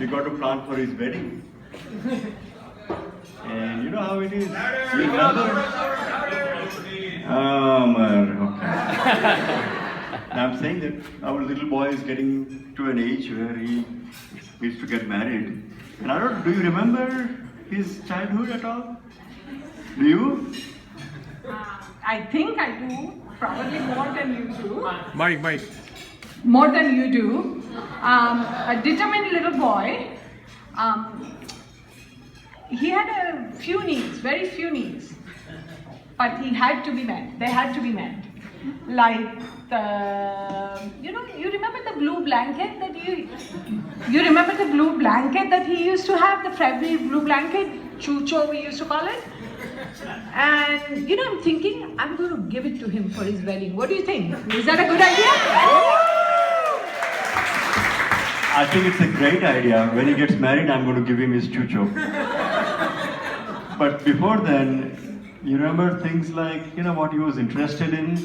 we got to plan for his wedding. And you know how it is. You remember? Okay. I'm saying that our little boy is getting to an age where he needs to get married. And do you remember his childhood at all? Do you? I think I do. Probably more than you do. Mike. More than you do. A determined little boy. He had a few needs, very few needs. But he had to be met. They had to be met. Like you remember the blue blanket that you remember the blue blanket that he used to have, the February blue blanket, chucho we used to call it. And I'm thinking I'm going to give it to him for his wedding. What do you think? Is that a good idea? I think it's a great idea. When he gets married, I'm going to give him his chucho. But before then, you remember things like, what he was interested in?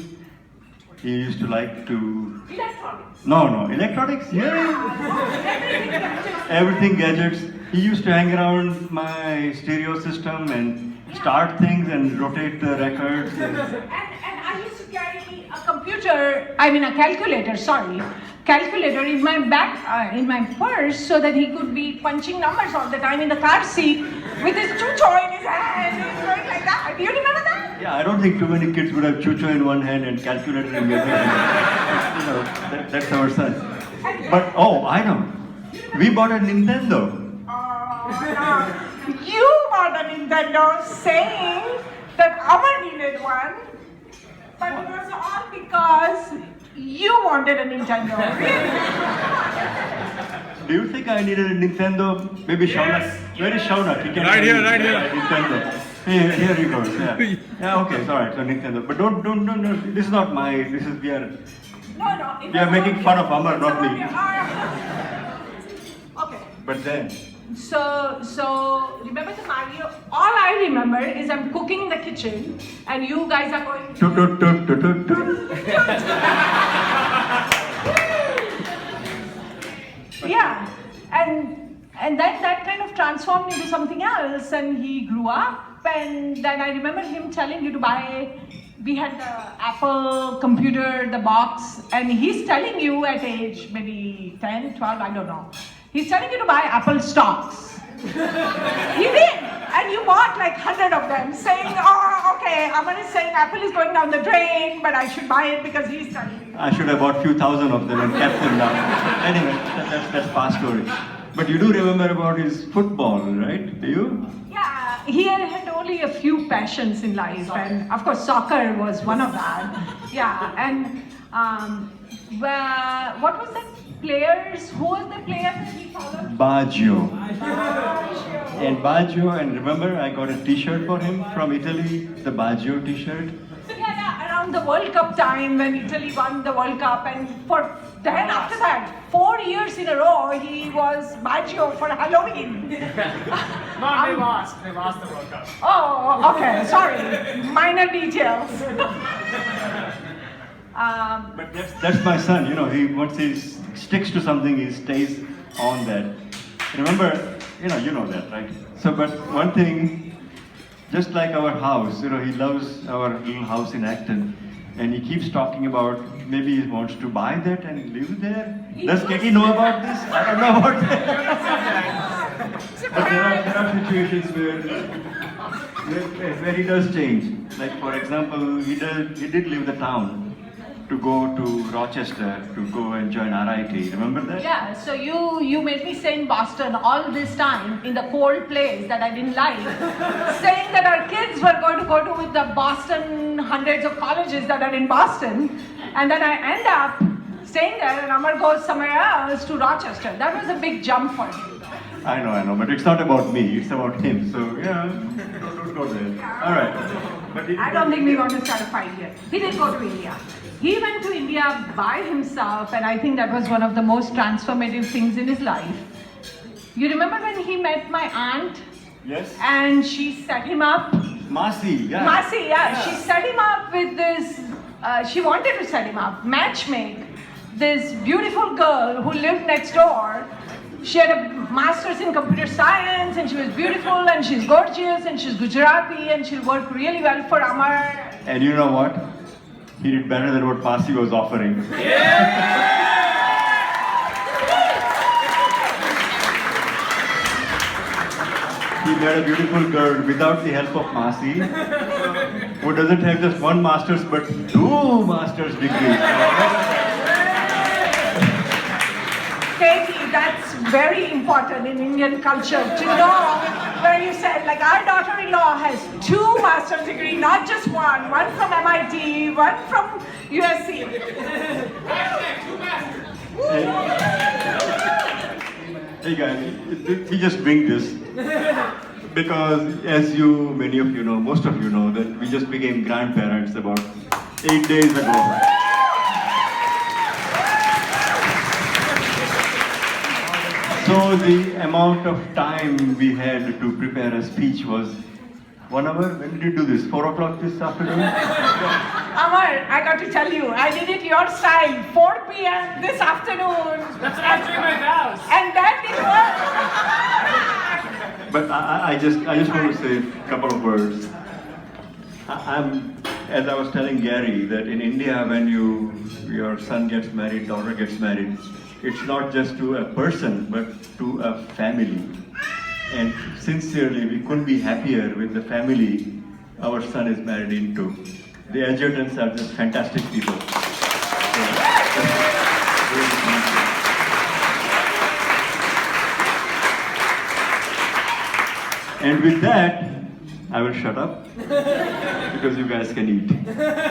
He used to like to... Electronics. No, electronics, yeah. Everything gadgets. He used to hang around my stereo system and start things and rotate the records. And I used to carry a calculator in my back, in my purse, so that he could be punching numbers all the time in the car seat with his chucho in his hand, going like that. Do you remember that? Yeah, I don't think too many kids would have chucho in one hand and calculator in the other hand. That's our son. But I know. We bought a Nintendo. You bought a Nintendo saying that Amar needed one, but it was all because you wanted a Nintendo. Do you think I needed a Nintendo? Maybe Shaunak. Where is Shaunak? He can Right here. Nintendo. Here he goes. Yeah. Okay. Sorry. So Nintendo. But don't. This is not my. We are. No. We are making fun of Amar, not me. Okay. But then. So remember the Mario? All I remember is I'm cooking in the kitchen and you guys are going. Yeah, and that kind of transformed into something else, and he grew up, and then I remember him telling you to buy. We had the Apple computer, the box, and he's telling you at age maybe 10, 12, I don't know. He's telling you to buy Apple stocks. He did, and you bought like 100 of them, saying, okay, Aman is saying Apple is going down the drain, but I should buy it because he's telling me. I should have bought a few thousand of them and kept them down. Anyway, that's past story. But you do remember about his football, right? Do you? Yeah, he had only a few passions in life, and of course soccer was one of that. Yeah, and what was that players? Who was the player that he followed? Baggio. And Baggio, and remember I got a t-shirt for him from Italy, the Baggio t-shirt. Yeah, around the World Cup time when Italy won the World Cup, and then after that, 4 years in a row, he was Baggio for Halloween. No, they lost the World Cup. Oh, okay, sorry. Minor details. But that's my son, he once he sticks to something, he stays on that. Remember, you know that, right? So, but one thing, just like our house, he loves our little house in Acton, and he keeps talking about maybe he wants to buy that and live there. Does Katie know about this? I don't know about that. But there are situations where he does change. Like for example, he did leave the town to go to Rochester to go and join RIT. Remember that? Yeah, so you made me stay in Boston all this time in the cold place that I didn't like, saying that our kids were going to go to the Boston hundreds of colleges that are in Boston, and then I end up staying there and Amar goes somewhere else to Rochester. That was a big jump for me. I know, but it's not about me, it's about him. So yeah, don't go there. All right. But I don't think we want to start a fight here. He didn't go to India. He went to India by himself, and I think that was one of the most transformative things in his life. You remember when he met my aunt? Yes. And she set him up. Masi, yeah. Masi, yeah. She set him up with this, she wanted to set him up, matchmake. This beautiful girl who lived next door. She had a master's in computer science and she was beautiful and she's gorgeous and she's Gujarati and she'll work really well for Amar. And you know what? He did better than what Pasi was offering. He made a beautiful girl without the help of Masi, who doesn't have just one master's but 2 master's degrees. Katie, that's very important in Indian culture to know where you said, like our daughter-in-law has 2 master's degrees, not just one from MIT, one from USC. Hey guys, we just bring this because as you, many of you know, most of you know that we just became grandparents about 8 days ago. So the amount of time we had to prepare a speech was 1 hour. When did you do this? 4 o'clock this afternoon? Amar, I got to tell you, I did it your style, 4 p.m. this afternoon. That's after my vows. And that didn't work. But I just want to say a couple of words. As I was telling Gary, that in India when your son gets married, daughter gets married, it's not just to a person, but to a family. And sincerely, we couldn't be happier with the family our son is married into. The adjutants are just fantastic people. And with that, I will shut up because you guys can eat.